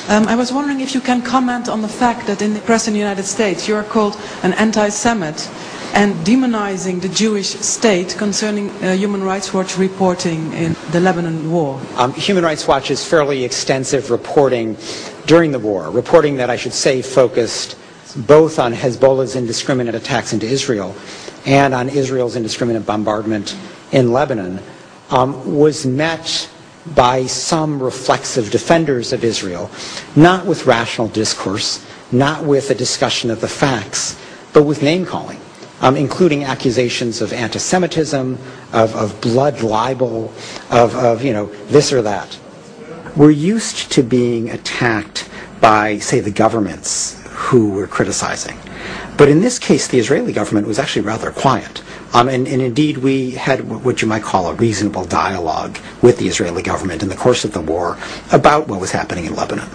I was wondering if you can comment on the fact that in the press in the United States you are called an anti-Semite and demonizing the Jewish state concerning Human Rights Watch reporting in the Lebanon war. Human Rights Watch's fairly extensive reporting during the war, reporting that I should say focused both on Hezbollah's indiscriminate attacks into Israel and on Israel's indiscriminate bombardment in Lebanon, was met by some reflexive defenders of Israel, not with rational discourse, not with a discussion of the facts, but with name-calling, including accusations of anti-Semitism, of blood libel, of this or that. We're used to being attacked by, say, the governments who were criticizing. But in this case, the Israeli government was actually rather quiet. And indeed, we had what you might call a reasonable dialogue with the Israeli government in the course of the war about what was happening in Lebanon.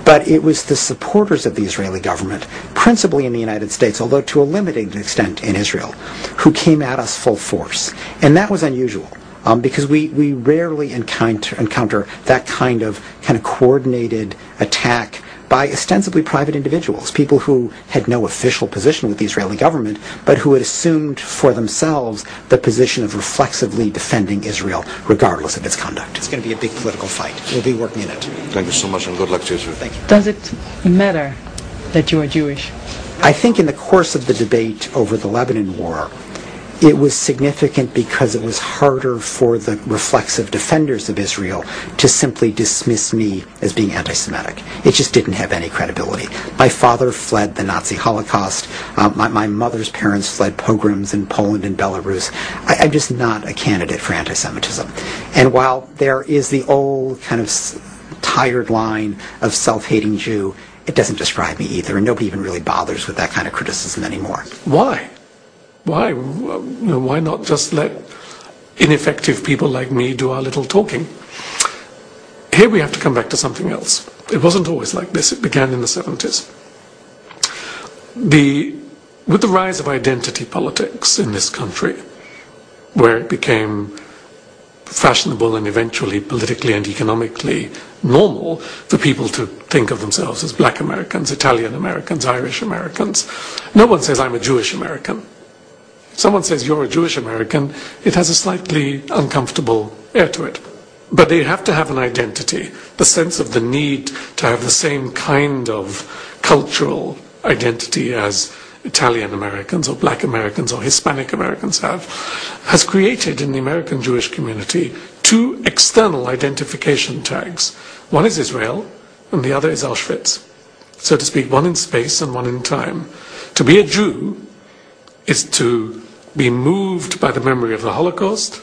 But it was the supporters of the Israeli government, principally in the United States, although to a limited extent in Israel, who came at us full force. And that was unusual, because we rarely encounter that kind of coordinated attack by ostensibly private individuals, people who had no official position with the Israeli government, but who had assumed for themselves the position of reflexively defending Israel, regardless of its conduct. It's going to be a big political fight. We'll be working in it. Thank you so much, and good luck to you, sir. Thank you. Does it matter that you are Jewish? I think in the course of the debate over the Lebanon war, it was significant because it was harder for the reflexive defenders of Israel to simply dismiss me as being anti-Semitic. It just didn't have any credibility. My father fled the Nazi Holocaust. My mother's parents fled pogroms in Poland and Belarus. I'm just not a candidate for anti-Semitism. And while there is the old kind of tired line of self-hating Jew, it doesn't describe me either, and nobody even really bothers with that kind of criticism anymore. Why? Why? Why not just let ineffective people like me do our little talking? Here we have to come back to something else. It wasn't always like this. It began in the 70s. With the rise of identity politics in this country, where it became fashionable and eventually politically and economically normal for people to think of themselves as Black Americans, Italian Americans, Irish Americans, no one says, I'm a Jewish American. Someone says you're a Jewish American, it has a slightly uncomfortable air to it. But they have to have an identity, the sense of the need to have the same kind of cultural identity as Italian Americans or Black Americans or Hispanic Americans have, has created in the American Jewish community two external identification tags. One is Israel, and the other is Auschwitz. So to speak, one in space and one in time. To be a Jew is to be moved by the memory of the Holocaust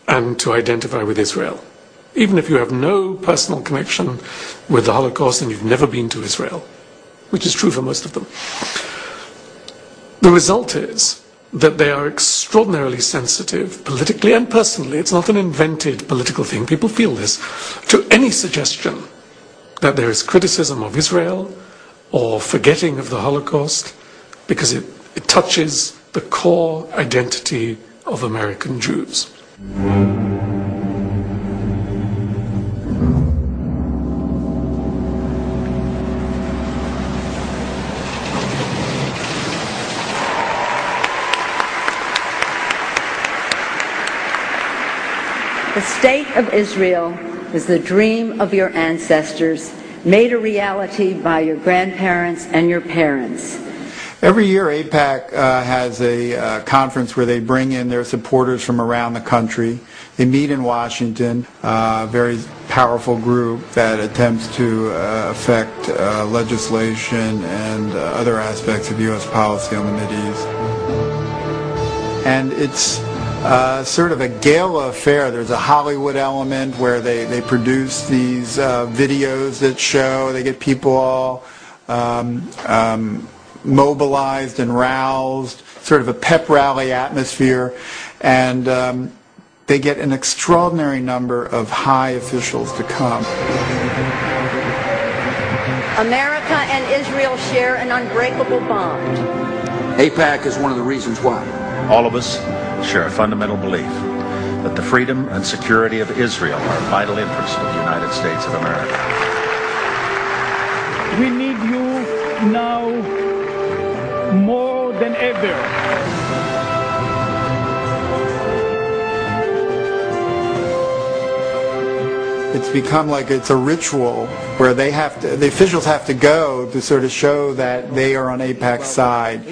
and to identify with Israel. Even if you have no personal connection with the Holocaust and you've never been to Israel, which is true for most of them. The result is that they are extraordinarily sensitive, politically and personally. It's not an invented political thing. People feel this. To any suggestion that there is criticism of Israel or forgetting of the Holocaust, because it touches the core identity of American Jews. The State of Israel is the dream of your ancestors, made a reality by your grandparents and your parents. Every year, AIPAC has a conference where they bring in their supporters from around the country. They meet in Washington, a very powerful group that attempts to affect legislation and other aspects of U.S. policy on the Mideast. And it's sort of a gala affair. There's a Hollywood element where they produce these videos that show, they get people all mobilized and roused, sort of a pep rally atmosphere, and they get an extraordinary number of high officials to come. America and Israel share an unbreakable bond. AIPAC is one of the reasons why. All of us share a fundamental belief that the freedom and security of Israel are a vital interest of the United States of America. We need you now more than ever. It's become like it's a ritual where the officials have to go to sort of show that they are on AIPAC's side.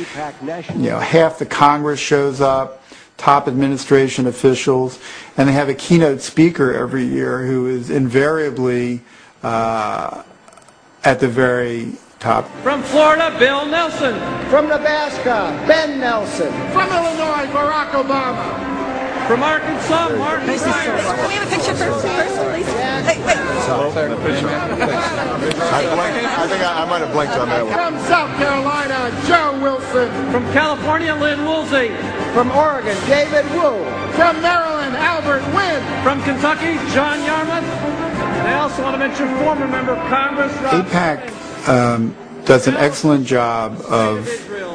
You know, half the Congress shows up, top administration officials, and they have a keynote speaker every year who is invariably at the very top. From Florida, Bill Nelson. From Nebraska, Ben Nelson. From Illinois, Barack Obama. From Arkansas, Martin Ryan. Can we have a picture first, please? Hey, wait. I think I might have blinked on that one. From South Carolina, Joe Wilson. From California, Lynn Woolsey. From Oregon, David Wu. From Maryland, Albert Wynn. From Kentucky, John Yarmouth. And I also want to mention former member of Congress, AIPAC does an excellent job of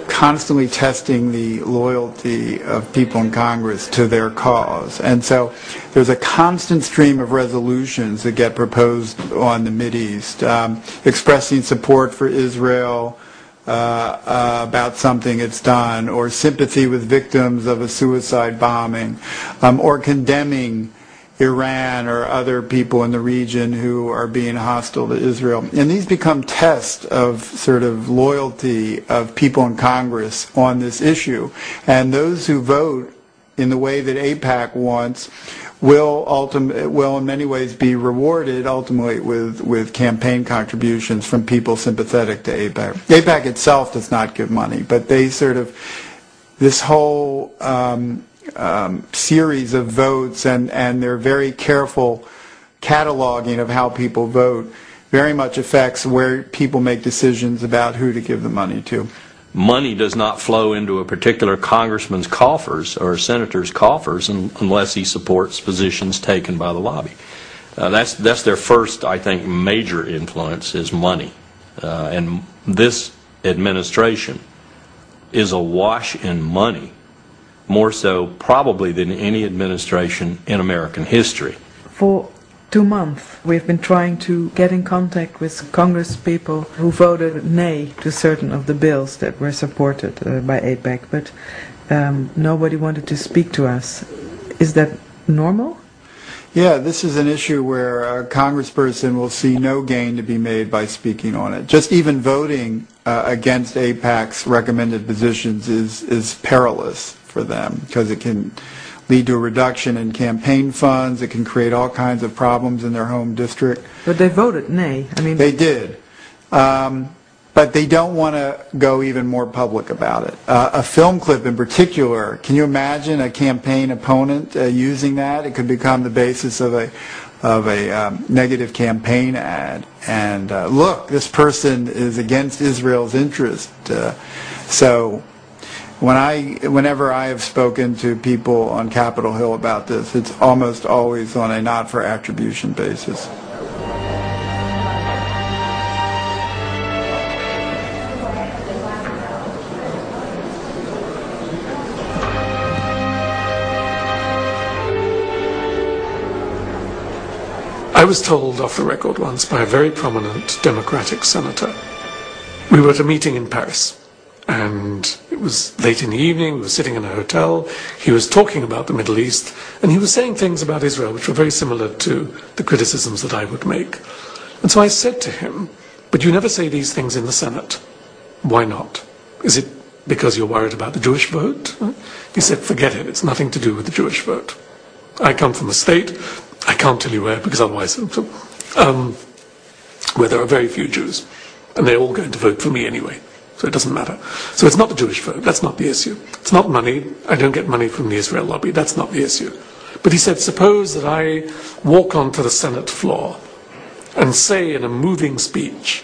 constantly testing the loyalty of people in Congress to their cause. And so there's a constant stream of resolutions that get proposed on the Mideast, expressing support for Israel about something it's done, or sympathy with victims of a suicide bombing, or condemning Iran or other people in the region who are being hostile to Israel. And these become tests of sort of loyalty of people in Congress on this issue. And those who vote in the way that AIPAC wants will in many ways be rewarded ultimately with campaign contributions from people sympathetic to AIPAC. AIPAC itself does not give money, but they sort of, this whole series of votes and their very careful cataloging of how people vote very much affects where people make decisions about who to give the money to. Money does not flow into a particular congressman's coffers or a senator's coffers unless he supports positions taken by the lobby. That's their first, I think, major influence is money. And this administration is awash in money, more so probably than any administration in American history. For 2 months, we've been trying to get in contact with Congress people who voted nay to certain of the bills that were supported by AIPAC, but nobody wanted to speak to us. Is that normal? Yeah, this is an issue where a congressperson will see no gain to be made by speaking on it. Just even voting against AIPAC's recommended positions is perilous for them, because it can lead to a reduction in campaign funds. It can create all kinds of problems in their home district. But they voted nay. I mean, they did, but they don't want to go even more public about it. A film clip in particular, can you imagine a campaign opponent using that? It could become the basis of a negative campaign ad. And look, this person is against Israel's interest. So whenever I have spoken to people on Capitol Hill about this, it's almost always on a not for attribution basis. I was told off the record once by a very prominent Democratic senator. We were at a meeting in Paris, and it was late in the evening. We were sitting in a hotel. He was talking about the Middle East, and he was saying things about Israel which were very similar to the criticisms that I would make. And so I said to him, "But you never say these things in the Senate. Why not? Is it because you're worried about the Jewish vote?" He said, "Forget it. It's nothing to do with the Jewish vote. I come from a state, I can't tell you where because otherwise, where there are very few Jews, and they're all going to vote for me anyway, so it doesn't matter. So it's not the Jewish vote, that's not the issue. It's not money, I don't get money from the Israel lobby, that's not the issue." But he said, suppose that I walk onto the Senate floor and say in a moving speech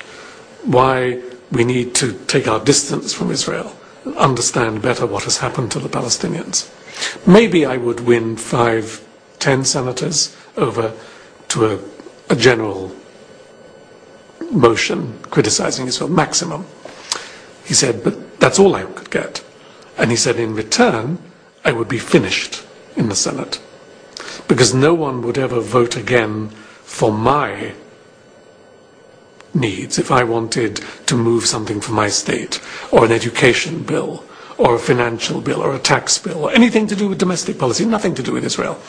why we need to take our distance from Israel, and understand better what has happened to the Palestinians. Maybe I would win 5, 10 senators over to a general motion criticizing Israel, maximum. He said, but that's all I could get. And he said, in return, I would be finished in the Senate, because no one would ever vote again for my needs. If I wanted to move something for my state, or an education bill, or a financial bill, or a tax bill, or anything to do with domestic policy, nothing to do with Israel,